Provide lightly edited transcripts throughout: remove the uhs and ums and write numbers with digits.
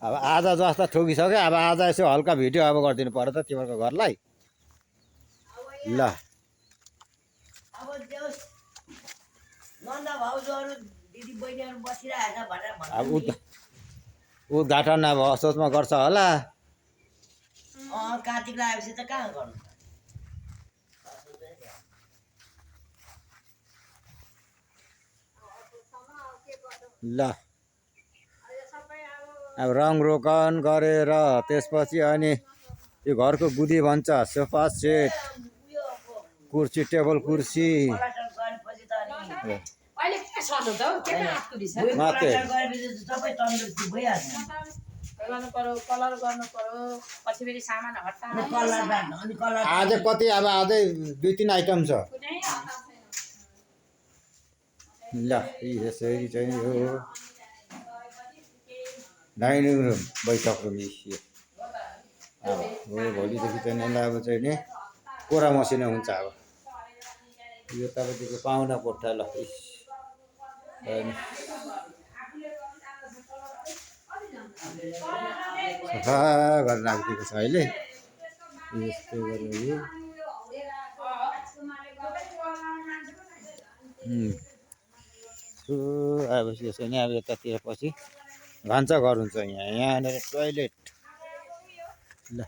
अब आधा जस्ता ठोकिसक्यो अब आधा यसो हल्का भिडियो अब गरिदिनु पर्यो त तिमीहरूको घरलाई ल अब देउस नन्दा भाउजूहरू दिदी बहिनीहरू बसिरहेको छ भनेर अब भन्नु उद्घाटन अब असोजमा गर्छ होला कार्तिक लागेपछि त कहाँ गर्नु ल अब रङ रोगन गरेर त्यसपछि अनि यो घरको बुद्धि भन्छ सोफा सेट कुर्सी टेबल कुर्सी गरेपछि त अनि अहिले के सर्नु त हौ के हातको दिस मात्रै गरेपछि त सबै तन्दुरुस्ती भइहाल्छ गर्नु पर्यो कलर गर्नु पर्यो पछि फेरि सामान हट्टा अनि कलर आज कति अब अझै 2-3 आइटम छ कुनै हट्टा छैन ल यसरी चाहिँ यो डाइनिङ रुम बैठक रुम यो अब हो भोलिदेखि चाहिँ यसलाई अब चाहिँ नि कोरा मसिनो हुन्छ अब यो तपाईँको पाहुना कोठा ल सफा गरेर राखिदिएको छ अहिले यस्तो गरेर यो आएपछि यसो नि अब यतातिर पछि भान्सा घर हुन्छ यहाँनिर टोइलेट ल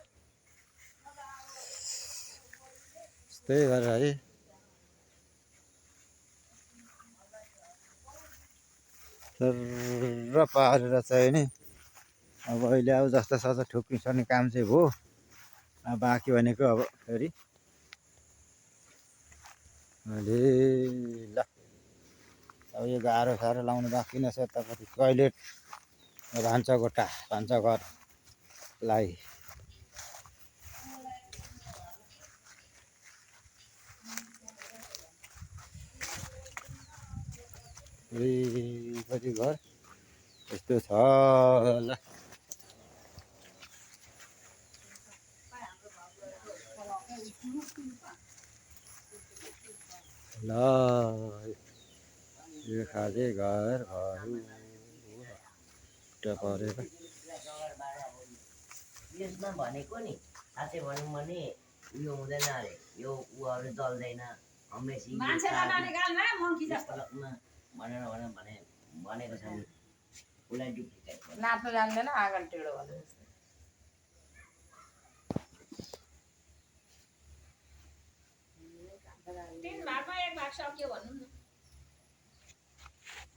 यस्तै गरेर है र पारेर चाहिँ नि अब अहिले अब जस्तो सस्तो ठुक्किसक्ने काम चाहिँ भयो अब बाँकी भनेको अब फेरि अहिले ल अब यो गाह्रो साह्रो लाउनु बाँकी नै छ यतापट्टि टोइलेट भान्सा कोठा भान्साघरलाई वरिपरि घर यस्तो छ ल ल यो खाले घरहरू परेर यसमा भनेको नि साँच्चै भनौँ भने उयो हुँदैन अरे यो उयोहरू जल्दैन हमेसी मान्छे बनाउने गालमा मङ्की छ भनेर भनेको छ नि उसलाई डुप्लिकेट नाच्नु जान्दैन आँगन टेढो भने जस्तो तीन भागमा एक भाग सक्यो भन्नु न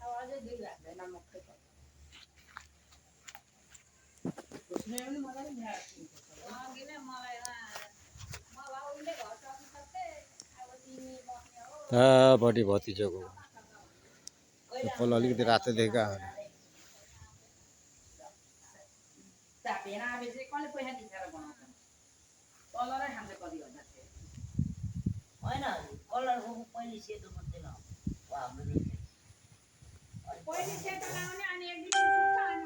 अब अझै 2 भाग छैन मक्कै पर्छ उसले पनि मलाई नि किन मलाई उसले घर सक्नु सक्थे अब तिमी बस्ने हो त्यहाँपट्टि भतिजाको पल्लो अलिकति रातो देखेको चापेन आएपछि चाहिँ कसले पैसा दिएर बनाउँछ कलरै खान्छ कति हजार होइन कलरको पहिले सेतो मात्रै लगाऊ हाम्रो पहिले सेतो लगाउने अनि एक दिन सुक्छ अनि